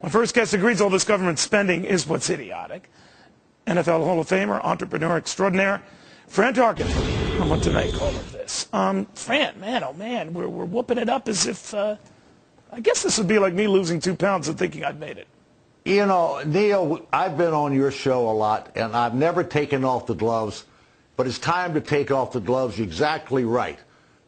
My first guest agrees all this government spending is what's idiotic. NFL Hall of Famer, entrepreneur extraordinaire, Fran Tarkenton, on what to make all of this. Fran, man, oh man, we're whooping it up as if, I guess this would be like me losing 2 pounds and thinking I'd made it. You know, Neil, I've been on your show a lot, and I've never taken off the gloves, but it's time to take off the gloves. You're exactly right.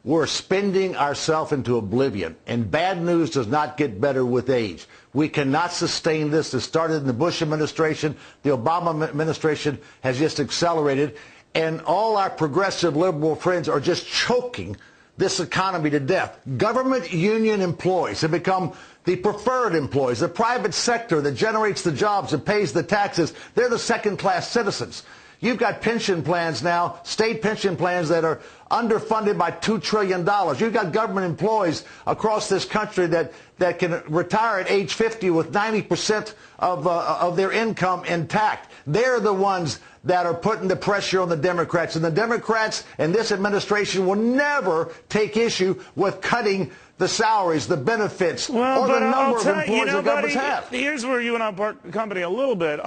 We're spending ourselves into oblivion, and bad news does not get better with age. We cannot sustain this. It started in the Bush administration. The Obama administration has just accelerated, and all our progressive liberal friends are just choking this economy to death. Government union employees have become the preferred employees. The private sector that generates the jobs and pays the taxes, they're the second-class citizens. You've got pension plans now, state pension plans that are underfunded by $2 trillion. You've got government employees across this country that can retire at age 50 with 90% of their income intact. They're the ones that are putting the pressure on the Democrats. And the Democrats and this administration will never take issue with cutting the salaries, the benefits, or the number of employees the governments have. Here's where you and I part company a little bit.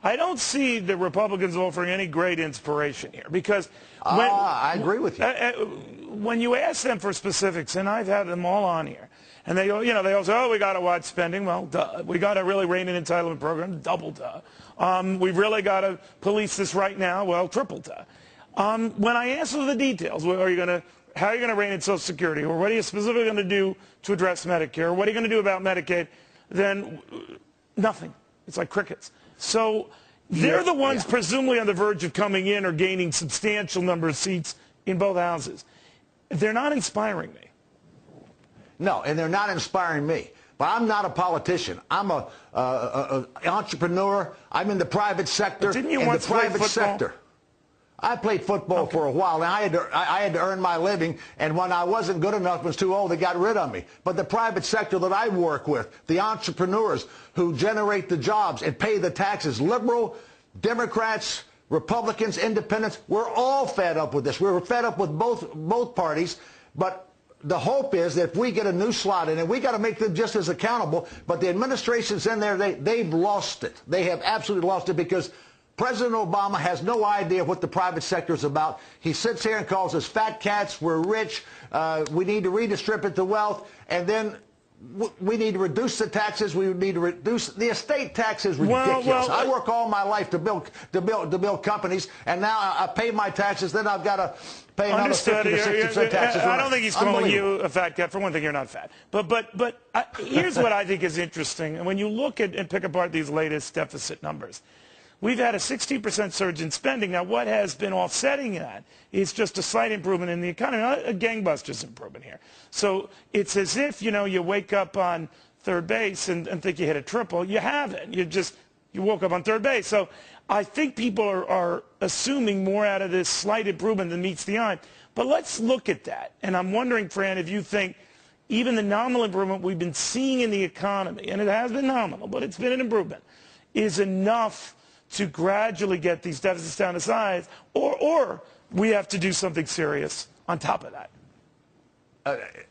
I don't see the Republicans offering any great inspiration here because I agree with you. When you ask them for specifics, and I've had them all on here, and they all say, oh, we got to watch spending. Well, duh. We got to really rein in entitlement program. Double duh. We've really got to police this right now. Well, triple duh. When I ask for the details, how are you going to rein in Social Security, or what are you specifically going to do to address Medicare, or what are you going to do about Medicaid, then nothing. It's like crickets. So they're the ones presumably on the verge of coming in or gaining substantial number of seats in both houses. They're not inspiring me. No, and they're not inspiring me. But I'm not a politician. I'm an entrepreneur. I'm in the private sector. But didn't you once play football? I played football for a while, and I had to earn my living, and when I wasn't good enough, was too old, they got rid of me. But the private sector that I work with, the entrepreneurs who generate the jobs and pay the taxes, liberal, Democrats, Republicans, independents, we're all fed up with this. We're fed up with both parties, but the hope is that if we get a new slot in, and we got to make them just as accountable, but the administration's in there, they've lost it. They have absolutely lost it because President Obama has no idea what the private sector is about. He sits here and calls us fat cats, we're rich, we need to redistribute the wealth, and then we need to reduce the taxes, we need to reduce the estate tax is ridiculous. I work all my life to build companies, and now I pay my taxes, then I've got to pay another 50 to 60% taxes. I don't think he's calling you a fat cat. For one thing, you're not fat. But here's what I think is interesting, and when you look at and pick apart these latest deficit numbers, we've had a 16% surge in spending. Now, what has been offsetting that is just a slight improvement in the economy, not a gangbusters improvement here. So it's as if, you wake up on third base and think you hit a triple. You haven't. You woke up on third base. So I think people are assuming more out of this slight improvement than meets the eye. But let's look at that. And I'm wondering, Fran, if you think even the nominal improvement we've been seeing in the economy, and it has been nominal, but it's been an improvement, is enough to gradually get these deficits down to size, or we have to do something serious on top of that.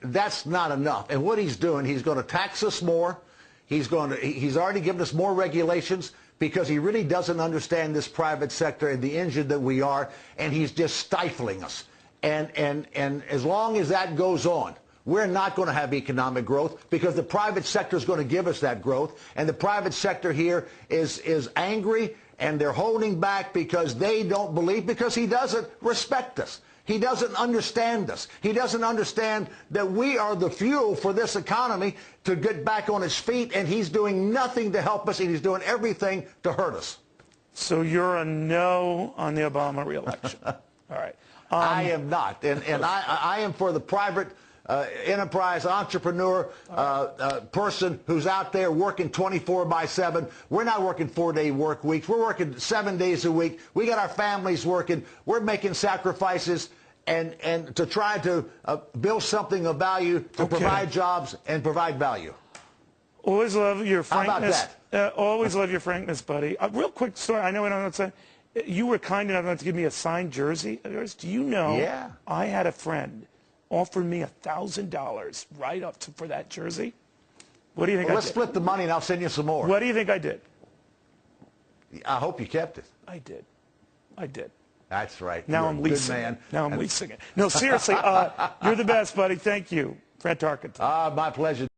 That's not enough. And what he's doing, he's going to tax us more. He's already given us more regulations because he really doesn't understand this private sector and the engine that we are, and he's just stifling us. And as long as that goes on, we're not going to have economic growth because the private sector is going to give us that growth. And the private sector here is angry, and they're holding back because they don't believe, because he doesn't respect us. He doesn't understand us. He doesn't understand that we are the fuel for this economy to get back on its feet, and he's doing nothing to help us, and he's doing everything to hurt us. So you're a no on the Obama reelection. All right. I am not. And I am for the private enterprise, entrepreneur, person who's out there working 24/7. We're not working 4-day work weeks. We're working 7 days a week. We got our families working. We're making sacrifices and to try to build something of value, to provide jobs and provide value. Always love your frankness. How about that? Always love your frankness, buddy. A real quick story. I know we don't know what to say. You were kind enough to give me a signed jersey of yours. Do you know? Yeah. I had a friend offer me $1,000 right up for that jersey. What do you think Well, I let's did? split the money and I'll send you some more. What do you think I did? I hope you kept it. I did. I did. That's right. Now You're I'm a good leasing man. it. Now I'm leasing it. No, seriously, you're the best, buddy. Thank you. Fran Tarkenton. My pleasure.